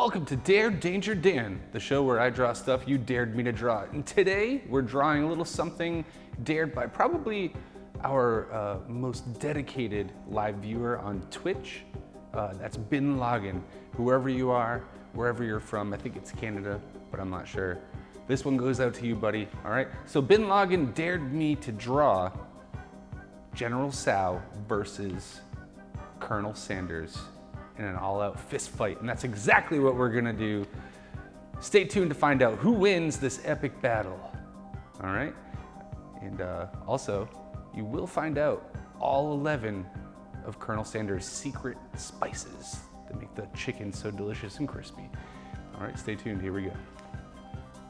Welcome to Dare Danger Dan, the show where I draw stuff you dared me to draw. And today we're drawing a little something dared by probably our most dedicated live viewer on Twitch. That's Bin Laden. Whoever you are, wherever you're from, I think it's Canada, but I'm not sure. This one goes out to you, buddy, all right? So Bin Laden dared me to draw General Tso versus Colonel Sanders in an all-out fist fight, and that's exactly what we're gonna do. Stay tuned to find out who wins this epic battle, all right? And also, you will find out all 11 of Colonel Sanders' secret spices that make the chicken so delicious and crispy. All right, stay tuned, here we go.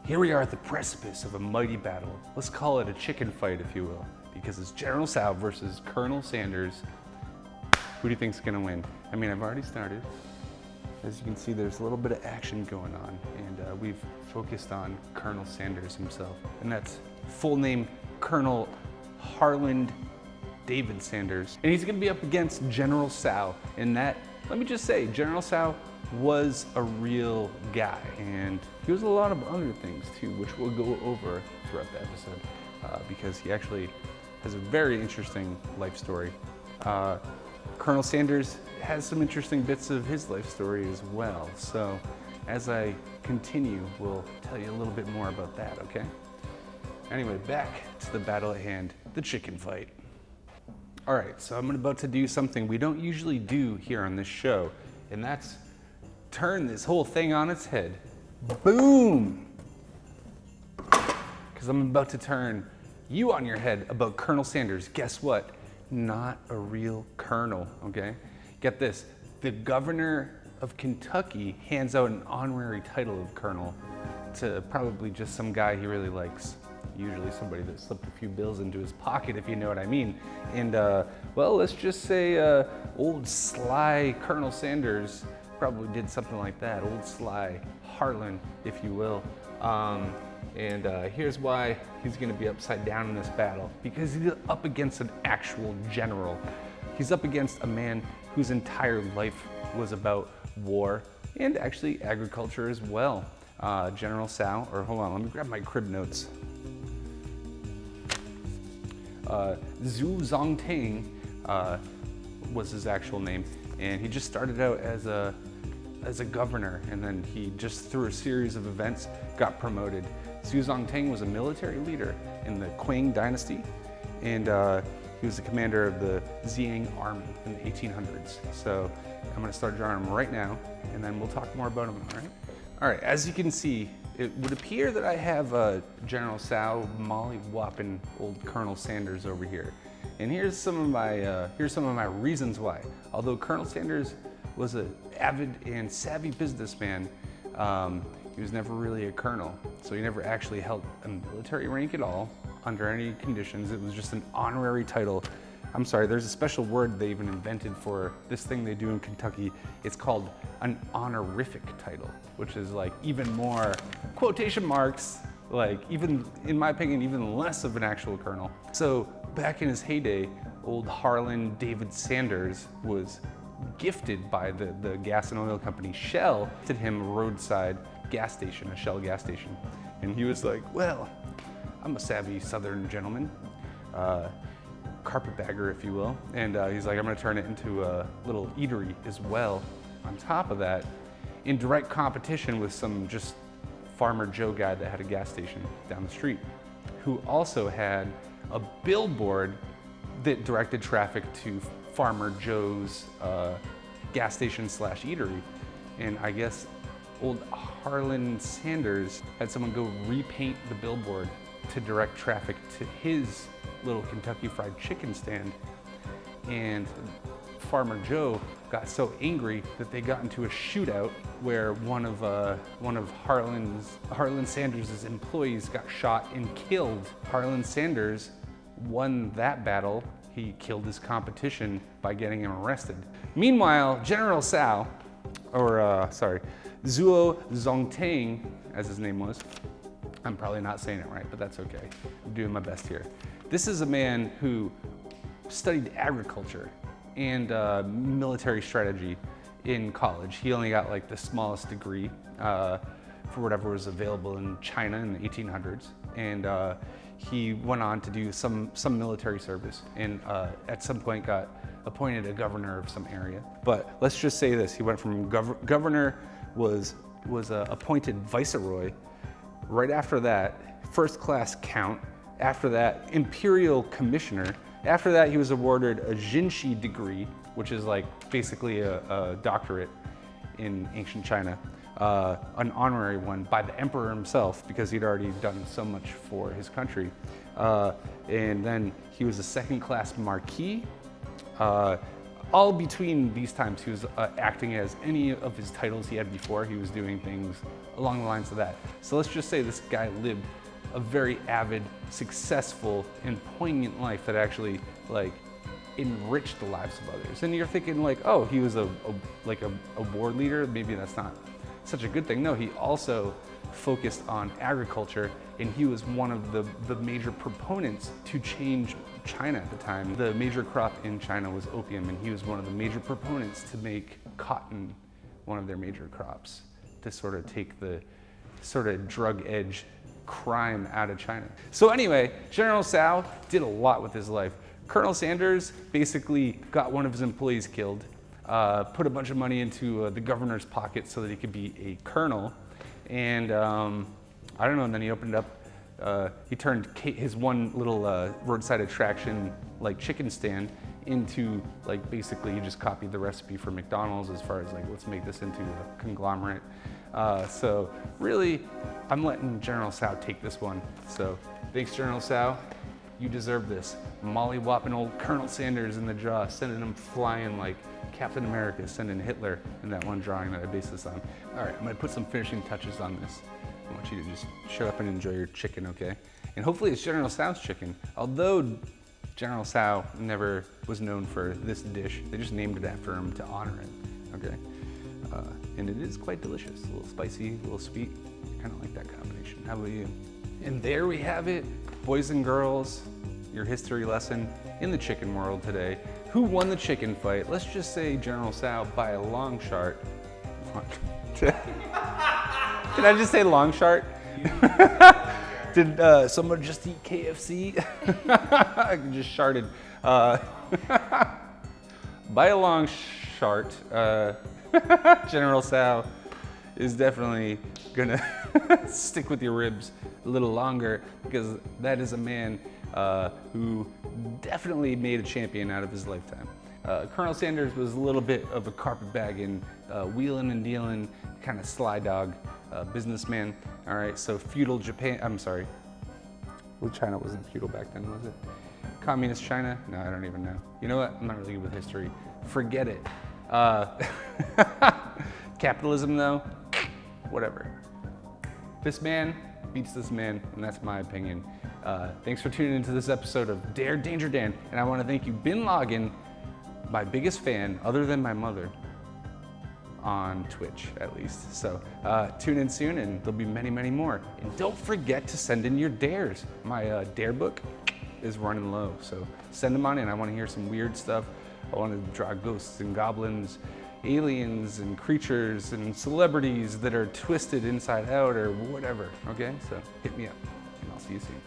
Here we are at the precipice of a mighty battle. Let's call it a chicken fight, if you will, because it's General Tso versus Colonel Sanders. Who do you think's gonna win? I mean, I've already started. As you can see, there's a little bit of action going on, and we've focused on Colonel Sanders himself, and that's full name Colonel Harland David Sanders. And he's gonna be up against General Tso, and that, let me just say, General Tso was a real guy, and he was a lot of other things too, which we'll go over throughout the episode, because he actually has a very interesting life story. Colonel Sanders has some interesting bits of his life story as well. So as I continue, we'll tell you a little bit more about that, okay? Anyway, back to the battle at hand, the chicken fight. All right, so I'm about to do something we don't usually do here on this show, and that's turn this whole thing on its head. Boom! Because I'm about to turn you on your head about Colonel Sanders. Guess what? Not a real colonel, okay? Get this, the governor of Kentucky hands out an honorary title of colonel to probably just some guy he really likes. Usually somebody that slipped a few bills into his pocket, if you know what I mean. And well, let's just say old sly Colonel Sanders probably did something like that, old sly Harlan, if you will. And here's why he's gonna be upside down in this battle. Because he's up against an actual general. He's up against a man whose entire life was about war and actually agriculture as well. General Tso, or hold on, let me grab my crib notes. Zhu Zongtang was his actual name, and he just started out as a governor, and then he just through a series of events got promoted. Zhu Zongtang was a military leader in the Qing dynasty, and he was the commander of the Ziyang army in the 1800s. So I'm gonna start drawing him right now, and then we'll talk more about him, all right? All right, as you can see, it would appear that I have General Tso molly-whopping old Colonel Sanders over here. And here's some of my reasons why. Although Colonel Sanders was an avid and savvy businessman, he was never really a colonel. So he never actually held a military rank at all under any conditions. It was just an honorary title. I'm sorry, there's a special word they even invented for this thing they do in Kentucky. It's called an honorific title, which is like even more quotation marks, like even, in my opinion, even less of an actual colonel. So back in his heyday, old Harlan David Sanders was gifted by the gas and oil company Shell to him a roadside gas station, a Shell gas station. And he was like, well, I'm a savvy Southern gentleman, carpetbagger, if you will. And he's like, I'm gonna turn it into a little eatery as well. On top of that, in direct competition with some just Farmer Joe guy that had a gas station down the street, who also had a billboard that directed traffic to Farmer Joe's gas station / eatery. And I guess old Harlan Sanders had someone go repaint the billboard to direct traffic to his little Kentucky Fried Chicken stand. And Farmer Joe got so angry that they got into a shootout where one of Harlan Sanders' employees got shot and killed. Harlan Sanders won that battle. He killed his competition by getting him arrested. Meanwhile, General Tso, Zhuo Zongtang, as his name was, I'm probably not saying it right, but that's okay. I'm doing my best here. This is a man who studied agriculture and military strategy in college. He only got like the smallest degree for whatever was available in China in the 1800s. And he went on to do some military service, and at some point got appointed a governor of some area. But let's just say this: he went from governor, was appointed viceroy. Right after that, first class count. After that, imperial commissioner. After that, he was awarded a Jinshi degree, which is like basically a doctorate in ancient China, an honorary one by the emperor himself, because he'd already done so much for his country. And then he was a second-class marquis. All between these times, he was acting as any of his titles he had before. He was doing things along the lines of that. So let's just say this guy lived a very avid, successful, and poignant life that actually like enriched the lives of others. And you're thinking like, oh, he was a war leader. Maybe that's not such a good thing. No, he also focused on agriculture, and he was one of the major proponents to change China at the time. The major crop in China was opium, and he was one of the major proponents to make cotton one of their major crops, to sort of take the sort of drug edge crime out of China. So anyway, General Tso did a lot with his life. Colonel Sanders basically got one of his employees killed, put a bunch of money into the governor's pocket so that he could be a colonel, and I don't know, and then he opened up, he turned his one little roadside attraction like chicken stand into like basically he just copied the recipe for McDonald's as far as like, let's make this into a conglomerate. So really, I'm letting General Tso take this one. So thanks, General Tso. You deserve this. Molly-whopping old Colonel Sanders in the jaw, sending him flying like Captain America sending Hitler in that one drawing that I based this on. All right, I'm gonna put some finishing touches on this. I want you to just shut up and enjoy your chicken, okay? And hopefully it's General Tso's chicken. Although General Tso never was known for this dish, they just named it after him to honor him, okay? And it is quite delicious, a little spicy, a little sweet. I kind of like that combination. How about you? And there we have it, boys and girls, your history lesson in the chicken world today. Who won the chicken fight? Let's just say General Tso by a long shot. Can I just say long shot? Did someone just eat KFC? I just sharted. By a long shot, General Tso is definitely gonna stick with your ribs a little longer, because that is a man who definitely made a champion out of his lifetime. Colonel Sanders was a little bit of a carpetbagging, wheeling and dealing, kind of sly dog businessman. All right, so feudal Japan, I'm sorry. Well, China wasn't feudal back then, was it? Communist China? No, I don't even know. You know what? I'm not really good with history. Forget it. Capitalism though, whatever. This man beats this man, and that's my opinion. Thanks for tuning into this episode of Dare Danger Dan, and I want to thank you, Bin Laden, my biggest fan, other than my mother, on Twitch at least. So tune in soon, and there'll be many, many more. And don't forget to send in your dares. My dare book is running low, so send them on in. I want to hear some weird stuff. I want to draw ghosts and goblins, aliens and creatures and celebrities that are twisted inside out or whatever, okay? So hit me up, and I'll see you soon.